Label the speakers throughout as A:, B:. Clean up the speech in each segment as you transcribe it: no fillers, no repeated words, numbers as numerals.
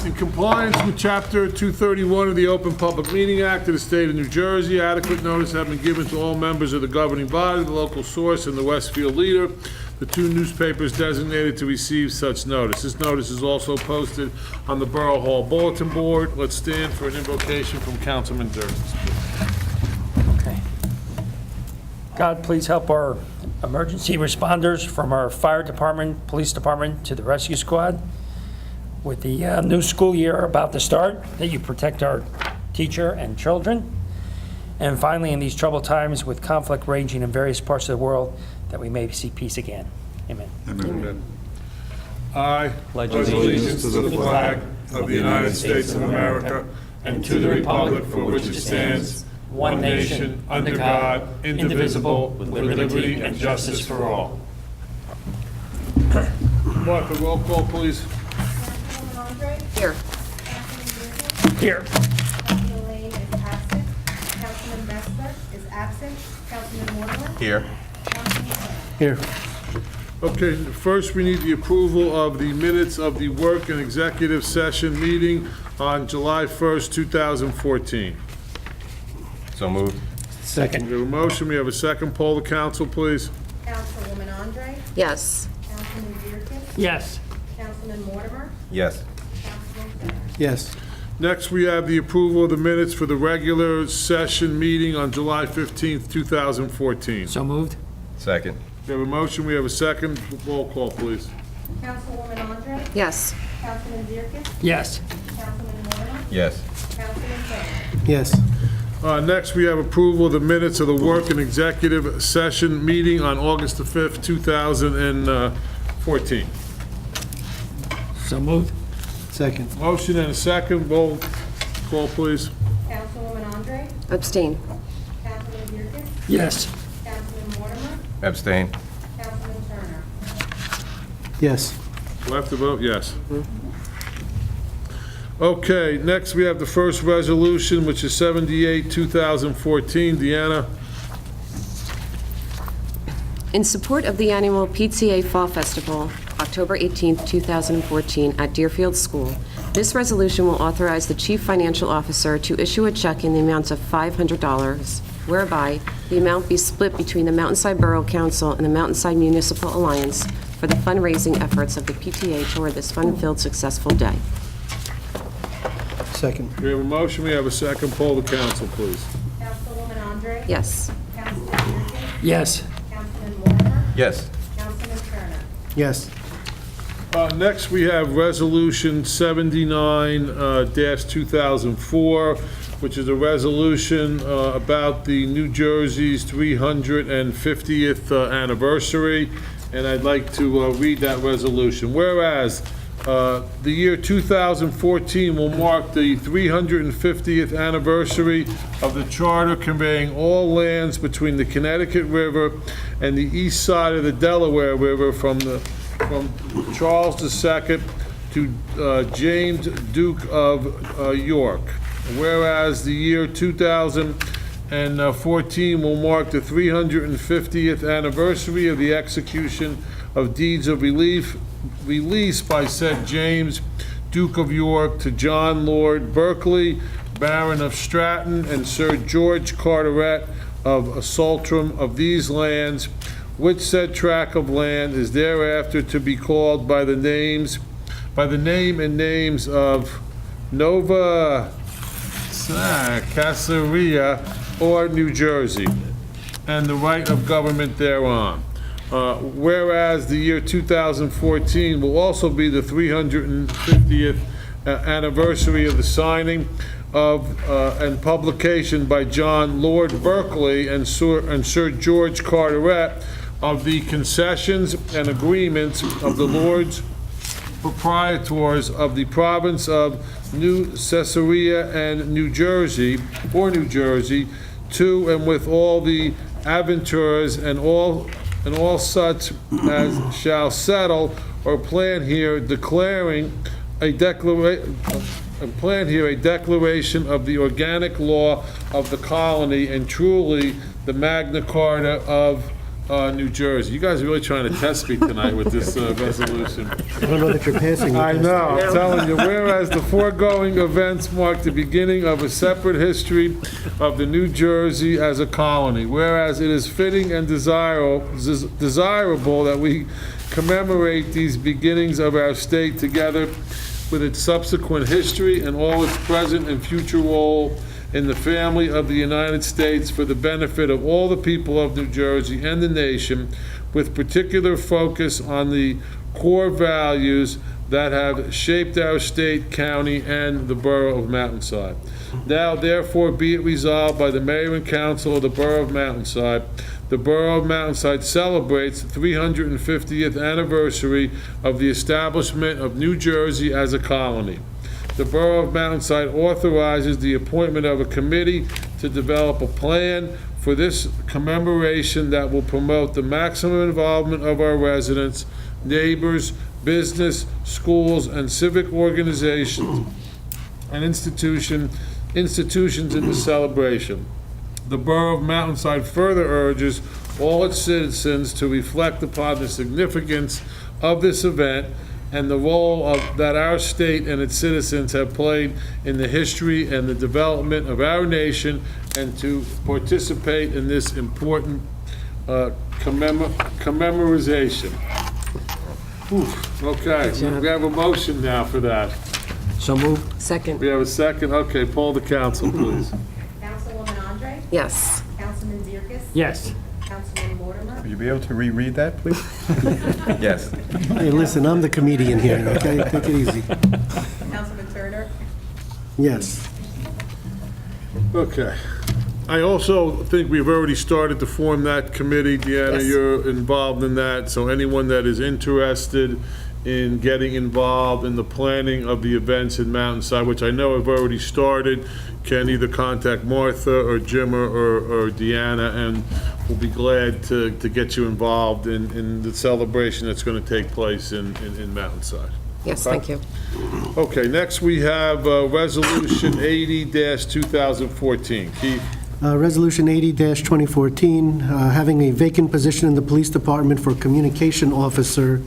A: In compliance with Chapter 231 of the Open Public Meeting Act of the State of New Jersey, adequate notice have been given to all members of the governing body, the local source, and the Westfield Leader, the two newspapers designated to receive such notice. This notice is also posted on the Borough Hall Bulletin Board. Let's stand for an invocation from Councilman Durst.
B: Okay. God, please help our emergency responders from our fire department, police department, to the rescue squad. With the new school year about to start, that you protect our teacher and children. And finally, in these troubled times with conflict raging in various parts of the world, that we may see peace again. Amen.
A: Amen. I pledge allegiance to the flag of the United States of America and to the republic for which it stands, one nation, under God, indivisible, with liberty and justice for all. Martha, roll call, please.
C: Here.
B: Here.
D: Councilman Lane is absent. Councilman Messler is absent. Councilman Mortimer.
E: Here.
D: Councilman Turner.
B: Here.
A: Okay, first we need the approval of the minutes of the work and executive session meeting on July 1st, 2014.
E: So moved.
B: Second.
A: We have a motion, we have a second. Poll the council, please.
D: Councilwoman Andre.
C: Yes.
D: Councilman Vierken.
B: Yes.
D: Councilman Mortimer.
E: Yes.
D: Councilman Turner.
B: Yes.
A: Next, we have the approval of the minutes for the regular session meeting on July 15th, 2014.
B: So moved?
E: Second.
A: We have a motion, we have a second. Roll call, please.
D: Councilwoman Andre.
C: Yes.
D: Councilman Vierken.
B: Yes.
D: Councilman Mortimer.
E: Yes.
D: Councilman Turner.
B: Yes.
A: Next, we have approval of the minutes of the work and executive session meeting on August the 5th, 2014.
B: So moved?
F: Second.
A: Motion and a second. Roll call, please.
D: Councilwoman Andre.
C: Abstain.
D: Councilman Vierken.
B: Yes.
D: Councilman Mortimer.
E: Abstain.
D: Councilman Turner.
F: Yes.
A: Do I have to vote? Yes. Okay, next we have the first resolution, which is 78, 2014. Deanna?
C: In support of the annual PTA Fall Festival, October 18th, 2014, at Deerfield School, this resolution will authorize the Chief Financial Officer to issue a check in the amount of $500, whereby the amount be split between the Mountainside Borough Council and the Mountainside Municipal Alliance for the fundraising efforts of the PTA toward this fun-filled, successful day.
F: Second.
A: We have a motion, we have a second. Poll the council, please.
D: Councilwoman Andre.
C: Yes.
D: Councilman Vierken.
B: Yes.
D: Councilman Mortimer.
E: Yes.
D: Councilman Turner.
F: Yes.
A: Next, we have Resolution 79-2004, which is a resolution about the New Jersey's 350th anniversary, and I'd like to read that resolution. Whereas the year 2014 will mark the 350th anniversary of the charter conveying all lands between the Connecticut River and the east side of the Delaware River from Charles II to James, Duke of York. Whereas the year 2014 will mark the 350th anniversary of the execution of deeds of release by said James, Duke of York, to John Lord Berkeley, Baron of Stratton, and Sir George Carteret of Saltram of these lands, which said tract of land is thereafter to be called by the name and names of Nova Caesarea or New Jersey, and the right of government thereon. Whereas the year 2014 will also be the 350th anniversary of the signing of and publication by John Lord Berkeley and Sir George Carteret of the concessions and agreements of the Lords Proprietors of the province of New Caesarea and New Jersey, or New Jersey, to and with all the adventures and all such as shall settle or plan here, declaring a declaration of the organic law of the colony and truly the Magna Carta of New Jersey. You guys are really trying to test me tonight with this resolution.
F: I don't know that you're passing. the
A: I
F: test.
A: know, I'm telling you, whereas the foregoing events mark the beginning of a separate history of the New Jersey as a colony, whereas it is fitting and desirable that we commemorate these beginnings of our state together with its subsequent history and all its present and future role in the family of the United States for the benefit of all the people of New Jersey and the nation, with particular focus on the core values that have shaped our state, county, and the borough of Mountainside. Now, therefore, be it resolved by the Mayor and Council of the Borough of Mountainside, the Borough of Mountainside celebrates the 350th anniversary of the establishment of New Jersey as a colony. The Borough of Mountainside authorizes the appointment of a committee to develop a plan for this commemoration that will promote the maximum involvement of our residents, neighbors, business, schools, and civic organizations and institutions in the celebration. The Borough of Mountainside further urges all its citizens to reflect upon the significance of this event and the role that our state and its citizens have played in the history and the development of our nation, and to participate in this important commemorization. Okay, we have a motion now for that.
B: So moved.
C: Second.
A: We have a second? Okay, poll the council, please.
D: Councilwoman Andre?
C: Yes.
D: Councilman Zierke?
B: Yes.
D: Councilman Mortimer?
E: Would you be able to reread that, please? Yes.
F: Hey, listen, I'm the comedian here, okay? Take it easy.
D: Councilman Turner?
F: Yes.
A: Okay. I also think we've already started to form that committee. Deanna,
C: Yes.
A: you're involved in that, so anyone that is interested in getting involved in the planning of the events in Mountainside, which I know have already started, can either contact Martha or Jim or Deanna, and we'll be glad to get you involved in the celebration that's going to take place in Mountainside.
C: Yes,
A: Okay.
C: thank you.
A: Okay, next we have Resolution 80-2014. Keith?
F: Resolution 80-2014, having a vacant position in the Police Department for Communication Officer,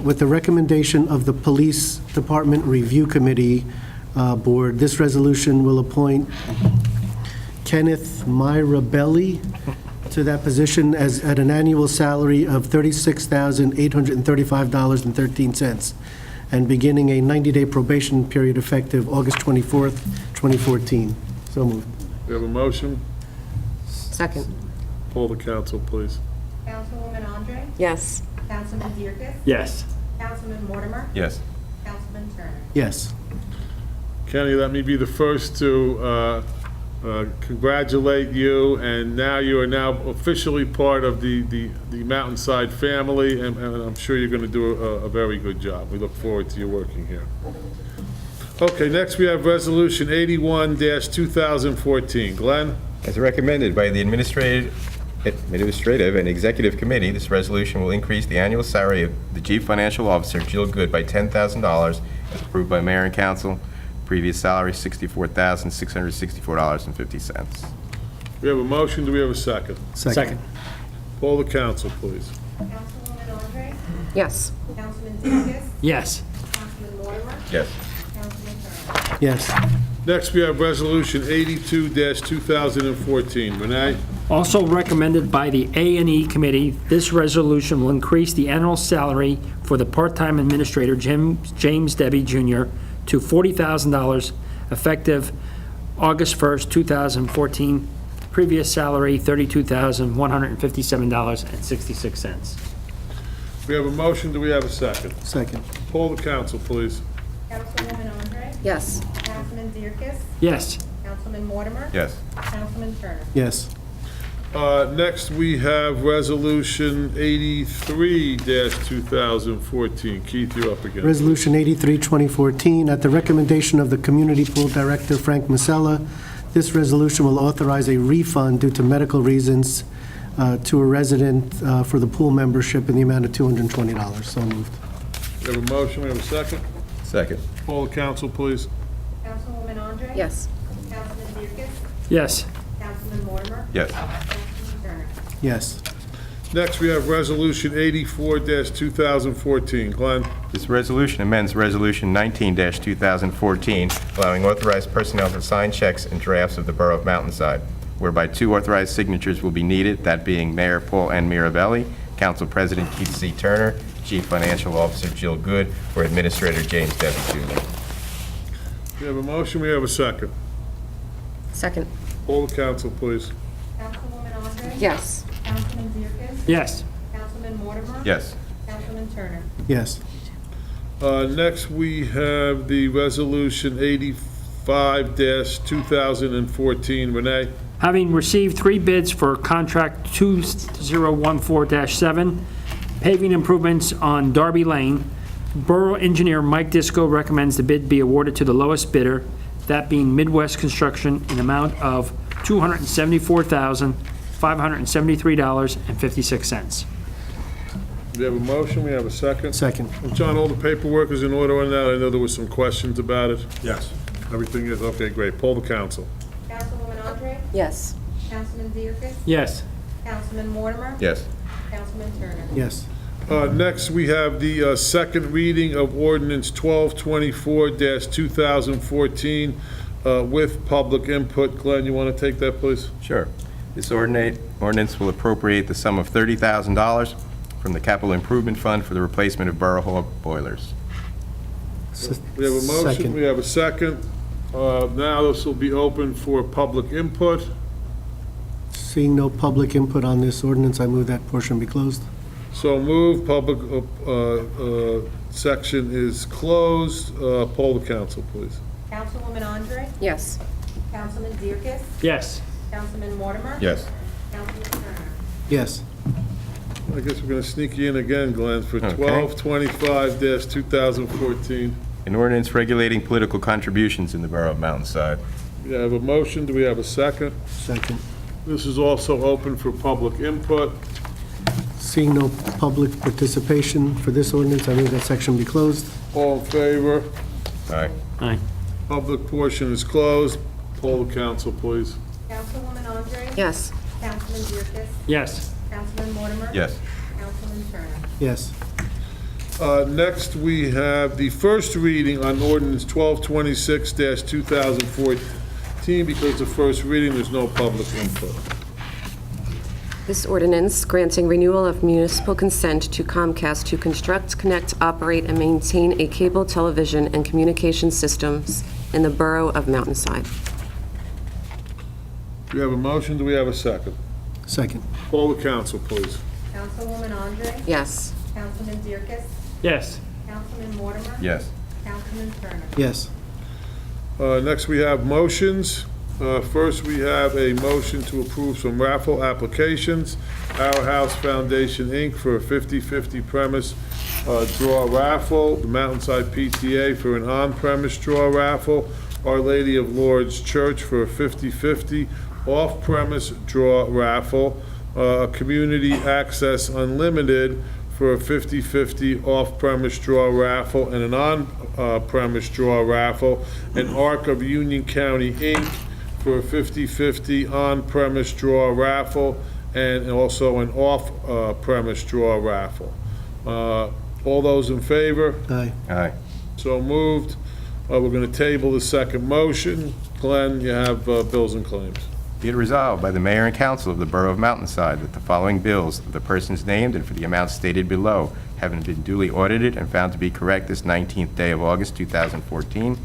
F: with the recommendation of the Police Department Review Committee Board. This resolution will appoint Kenneth Mirabelli to that position at an annual salary of $36,835.13, and beginning a 90-day probation period effective August 24th, 2014. So moved.
A: We have a motion.
C: Second.
A: Poll the council, please.
D: Councilwoman Andre?
C: Yes.
D: Councilman Zierke?
B: Yes.
D: Councilman Mortimer?
E: Yes.
D: Councilman Turner?
F: Yes.
A: Kenny, let me be the first to congratulate you, and now you are now officially part of the Mountainside family, and I'm sure you're going to do a very good job. We look forward to you working here. Okay, next we have Resolution 81-2014. Glenn?
E: As recommended by the Administrative and Executive Committee, this resolution will increase the annual salary of the Chief Financial Officer, Jill Good, by $10,000, as approved by Mayor and Council. Previous salary, $64,664.50.
A: We have a motion. Do we have a second?
B: Second.
A: Poll the council, please.
D: Councilwoman Andre?
C: Yes.
D: Councilman Zierke?
B: Yes.
D: Councilman Mortimer?
E: Yes.
D: Councilman Turner?
F: Yes.
A: Next, we have Resolution 82-2014. Renee?
B: Also recommended by the A&E Committee, this resolution will increase the annual salary for the part-time administrator, James Debbie Jr., to $40,000 effective August 1st, 2014. Previous salary, $32,157.66.
A: We have a motion. Do we have a second?
F: Second.
A: Poll the council, please.
D: Councilwoman Andre?
C: Yes.
D: Councilman Zierke?
B: Yes.
D: Councilman Mortimer?
E: Yes.
D: Councilman Turner?
F: Yes.
A: Next, we have Resolution 83-2014. Keith, you're up again.
F: Resolution 83-2014, at the recommendation of the Community Pool Director, Frank Masella, this resolution will authorize a refund due to medical reasons to a resident for the pool membership in the amount of $220. So moved.
A: We have a motion. We have a second.
E: Second.
A: Poll the council, please.
D: Councilwoman Andre?
C: Yes.
D: Councilman Zierke?
B: Yes.
D: Councilman Mortimer?
E: Yes.
D: Councilman Turner?
F: Yes.
A: Next, we have Resolution 84-2014. Glenn?
E: This resolution amends Resolution 19-2014, allowing authorized personnel to sign checks and drafts of the Borough of Mountainside, whereby 2 authorized signatures will be needed, that being Mayor Paul N. Mirabelli, Council President Keith C. Turner, Chief Financial Officer Jill Good, or Administrator James Devitt Jr.
A: We have a motion, we have a second.
C: Second.
A: Poll the council, please.
D: Councilwoman Andre?
C: Yes.
D: Councilman Zierke?
B: Yes.
D: Councilman Mortimer?
E: Yes.
D: Councilman Turner?
F: Yes.
A: Next, we have the Resolution 85-2014. Renee?
B: Having received 3 bids for contract 2014-7, paving improvements on Darby Lane, Borough Engineer Mike Disco recommends the bid be awarded to the lowest bidder, that being Midwest Construction, in amount of $274,573.56.
A: We have a motion, we have a second.
F: Second.
A: John, all the paperwork is in order on that? I know there was some questions about it.
G: Yes.
A: Everything is, okay, great. Poll the council.
D: Councilwoman Andre?
C: Yes.
D: Councilman Zierke?
B: Yes.
D: Councilman Mortimer?
E: Yes.
D: Councilman Turner?
F: Yes.
A: Next, we have the second reading of ordinance 1224-2014 with public input. Glenn, you want to take that, please?
E: Sure. This ordinance will appropriate the sum of $30,000 from the Capital Improvement Fund for the replacement of Borough Hall boilers.
A: We have a motion,
F: Second.
A: we have a second. Now this will be open for public input.
F: Seeing no public input on this ordinance, I move that portion be closed.
A: So move, public section is closed. Poll the council, please.
D: Councilwoman Andre?
C: Yes.
D: Councilman Zierke?
B: Yes.
D: Councilman Mortimer?
E: Yes.
D: Councilman Turner?
F: Yes.
A: I guess we're going to sneak you in again, Glenn, for
E: Okay.
A: 1225-2014.
E: An ordinance regulating political contributions in the Borough of Mountainside.
A: We have a motion, do we have a second?
F: Second.
A: This is also open for public input.
F: Seeing no public participation for this ordinance, I move that section be closed.
A: All in favor?
E: Aye.
B: Aye.
A: Public portion is closed. Poll the council, please.
D: Councilwoman Andre?
C: Yes.
D: Councilman Zierke?
B: Yes.
D: Councilman Mortimer?
E: Yes.
D: Councilman Turner?
F: Yes.
A: Next, we have the first reading on ordinance 1226-2014. Because the first reading, there's no public input.
C: This ordinance granting renewal of municipal consent to Comcast to construct, connect, operate, and maintain a cable television and communication systems in the Borough of Mountainside.
A: Do we have a motion? Do we have a second?
F: Second.
A: Poll the council, please.
D: Councilwoman Andre?
C: Yes.
D: Councilman Zierke?
B: Yes.
D: Councilman Mortimer?
E: Yes.
D: Councilman Turner?
F: Yes.
A: Next, we have motions. First, we have a motion to approve some raffle applications. Our House Foundation, Inc. for a 50/50 premise draw raffle. The Mountainside PTA for an on-premise draw raffle. Our Lady of Lourdes Church for a 50/50 off-premise draw raffle. Community Access Unlimited for a 50/50 off-premise draw raffle and an on-premise draw raffle. And Arc of Union County, Inc. for a 50/50 on-premise draw raffle and also an off-premise draw raffle. All those in favor?
F: Aye.
E: Aye.
A: So moved. We're going to table the second motion. Glenn, you have bills and claims.
E: Be it resolved by the Mayor and Council of the Borough of Mountainside that the following bills, of the persons named and for the amounts stated below, having been duly audited and found to be correct this 19th day of August 2014,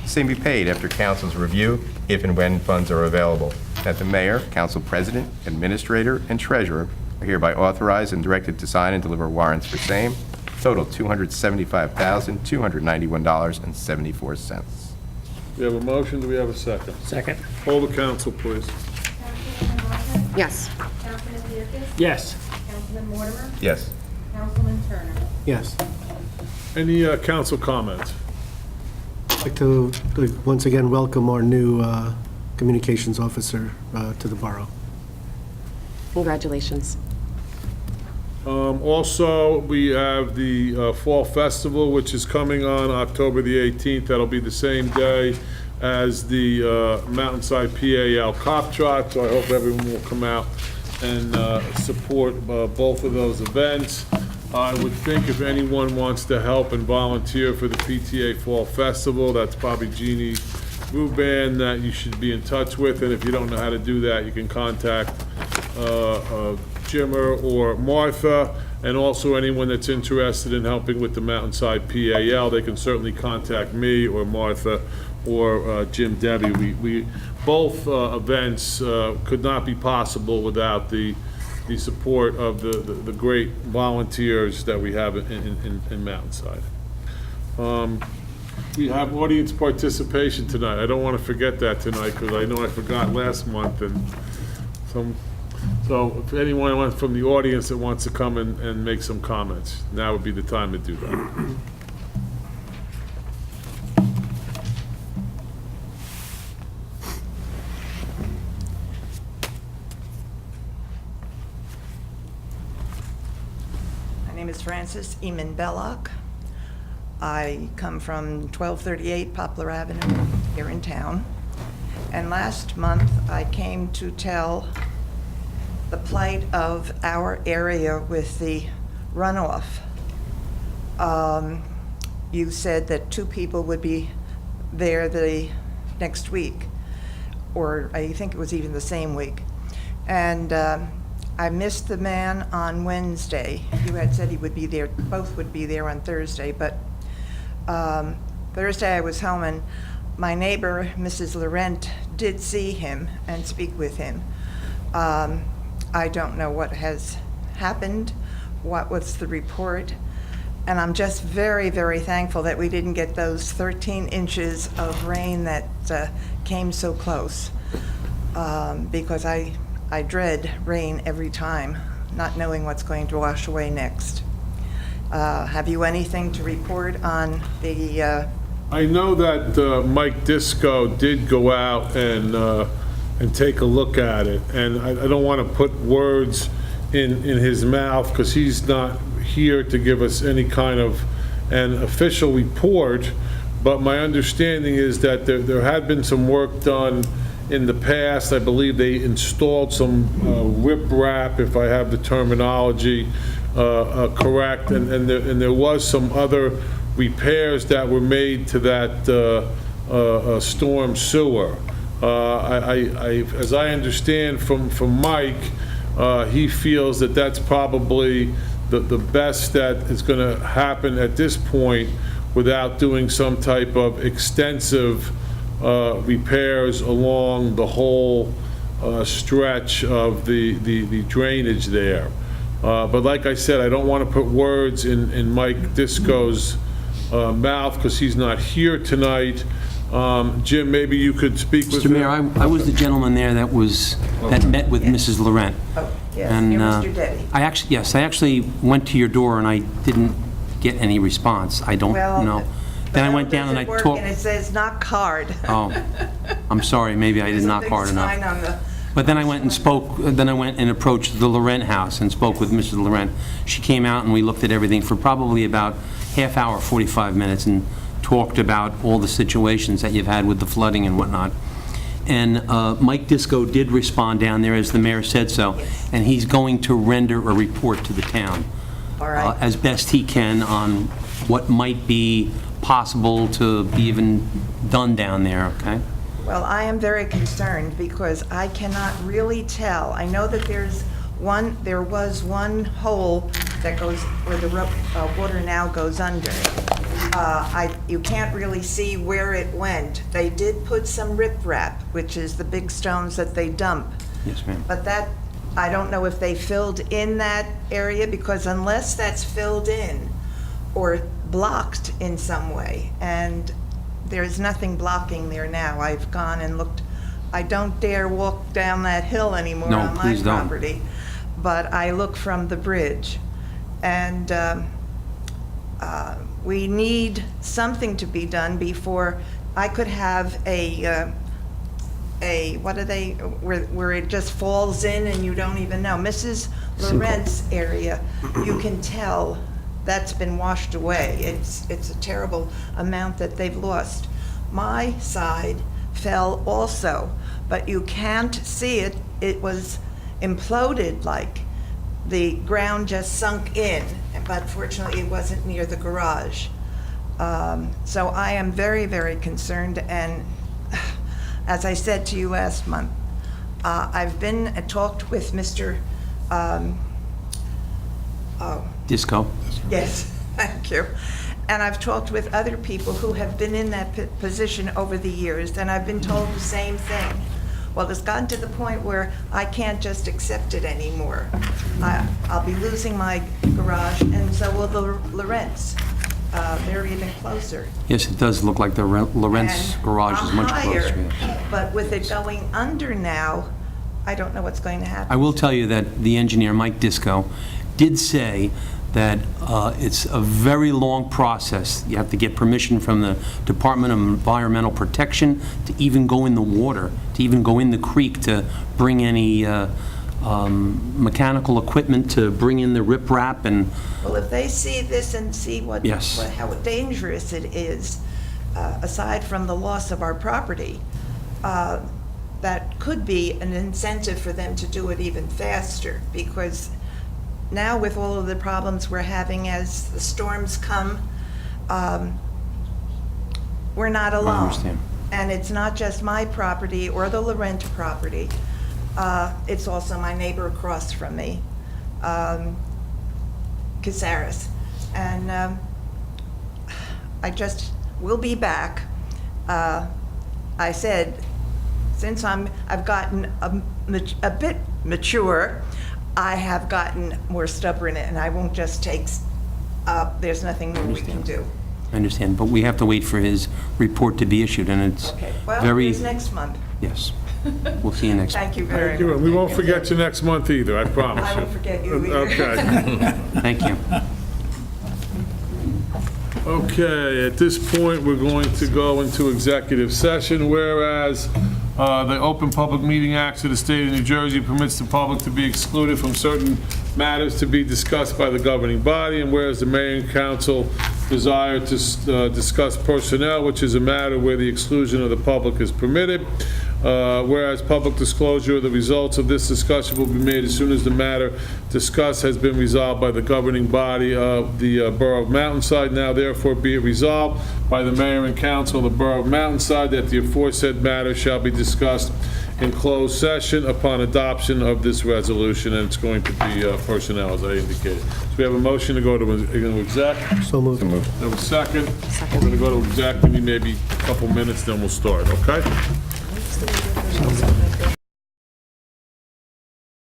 E: same be paid after council's review, if and when funds are available. That the mayor, council president, administrator, and treasurer are hereby authorized and directed to sign and deliver warrants for same. Total $275,291.74.
A: We have a motion. Do we have a second?
B: Second.
A: Poll the council, please.
D: Councilwoman Andre?
C: Yes.
D: Councilman Zierke?
B: Yes.
D: Councilman Mortimer?
E: Yes.
D: Councilman Turner?
F: Yes.
A: Any council comments?
F: I'd like to once again welcome our new communications officer to the borough.
C: Congratulations.
A: Also, we have the Fall Festival, which is coming on October the 18th. That'll be the same day as the Mountainside PAL Cop Trot, so I hope everyone will come out and support both of those events. I would think if anyone wants to help and volunteer for the PTA Fall Festival, that's probably Jeannie Ruban that you should be in touch with, and if you don't know how to do that, you can contact Jimmer or Martha, and also anyone that's interested in helping with the Mountainside PAL, they can certainly contact me or Martha or Jim Debbie. We both events could not be possible without the support of the great volunteers that we have in Mountainside. We have audience participation tonight. I don't want to forget that tonight, because I know I forgot last month, and so if anyone from the audience that wants to come and make some comments, now would be the time to do that.
G: My name is Frances Eamon Belloc. I come from 1238 Poplar Avenue here in town. And last month, I came to tell the plight of our area with the runoff. You said that 2 people would be there the next week, or I think it was even the same week. And I missed the man on Wednesday. You had said he would be there, both would be there on Thursday, but Thursday I was home, and my neighbor, Mrs. Laurent, did see him and speak with him. I don't know what has happened, what was the report, and I'm just very, very thankful that we didn't get those 13 inches of rain that came so close, because I dread rain every time, not knowing what's going to wash away next. Have you anything to report on the...
A: I know that Mike Disco did go out and take a look at it, and I don't want to put words in his mouth, because he's not here to give us any kind of an official report, but my understanding is that there had been some work done in the past. I believe they installed some riprap, if I have the terminology correct, and there was some other repairs that were made to that storm sewer. As I understand from Mike, he feels that that's probably the best that is going to happen at this point without doing some type of extensive repairs along the whole stretch of the drainage there. But like I said, I don't want to put words in Mike Disco's mouth, because he's not here tonight. Jim, maybe you could speak with him.
H: Mr. Mayor, I was the gentleman there that met with Mrs. Laurent.
G: Oh, yes,
H: And,
G: you're Mr. Deddy.
H: I actually went to your door and I didn't get any response. I don't know. Then I went down and I talked.
G: And it says knock hard.
H: Oh, I'm sorry, maybe I did not hard enough.
G: There's a big sign on the...
H: But then I went and spoke, then I went and approached the Laurent house and spoke with Mrs. Laurent. She came out and we looked at everything for probably about half hour, 45 minutes, and talked about all the situations that you've had with the flooding and whatnot. And Mike Disco did respond down there, as the mayor said so, and he's going to render a report to the town.
G: All right.
H: As best he can on what might be possible to be even done down there, okay?
G: Well, I am very concerned because I cannot really tell. I know that there was one hole that goes, where the water now goes under. You can't really see where it went. They did put some riprap, which is the big stones that they dump.
H: Yes, ma'am.
G: But that, I don't know if they filled in that area, because unless that's filled in or blocked in some way, and there's nothing blocking there now. I've gone and looked. I don't dare walk down that hill anymore
H: No,
G: on my
H: please don't.
G: property, but I look from the bridge. And we need something to be done before I could have what are they, where it just falls in and you don't even know. Mrs. Laurent's area, you can tell that's been washed away. It's a terrible amount that they've lost. My side fell also, but you can't see it. imploded, like the ground just sunk in, but fortunately it wasn't near the garage. So I am very, very concerned, and as I said to you last month, I've been and talked with Mr.
H: Disco.
G: Yes, thank you. And I've talked with other people who have been in that position over the years, and I've been told the same thing. Well, it's gotten to the point where I can't just accept it anymore. I'll be losing my garage, and so will the Lorentz. They're even closer.
H: Yes, it does look like the Lorentz
G: And
H: garage is
G: I'm
H: much
G: higher,
H: closer.
G: but with it going under now, I don't know what's going to happen.
H: I will tell you that the engineer, Mike Disco, did say that it's a very long process. You have to get permission from the Department of Environmental Protection to even go in the water, to even go in the creek to bring any mechanical equipment, to bring in the riprap and...
G: Well, if they see this and see
H: Yes.
G: how dangerous it is, aside from the loss of our property, that could be an incentive for them to do it even faster, because now with all of the problems we're having as the storms come, we're not alone.
H: understand.
G: And it's not just my property or the Laurent property. It's also my neighbor across from me, Caceres. And we'll be back. I said, since I've gotten a bit mature, I have gotten more stubborn, and I won't just take, there's nothing more we can do.
H: I understand, but we have to wait for his report to be issued, and it's
G: Okay, well,
H: very...
G: it's next month.
H: Yes. We'll see you next month.
G: Thank you very
A: Thank you,
G: much.
A: and we won't forget you next month either, I promise
G: I
A: you.
G: won't forget you either.
A: Okay.
H: Thank you.
A: Okay, at this point, we're going to go into executive session, whereas the Open Public Meeting Act of the State of New Jersey permits the public to be excluded from certain matters to be discussed by the governing body, and whereas the mayor and council desire to discuss personnel, which is a matter where the exclusion of the public is permitted, whereas public disclosure of the results of this discussion will be made as soon as the matter discussed has been resolved by the governing body of the Borough of Mountainside. Now therefore be it resolved by the mayor and council of the Borough of Mountainside that the aforesaid matter shall be discussed in closed session upon adoption of this resolution, and it's going to be personnel, as I indicated. So we have a motion to go to exec.
F: So moved.
A: There was second. We're going to go to exec, maybe a couple minutes, then we'll start, okay?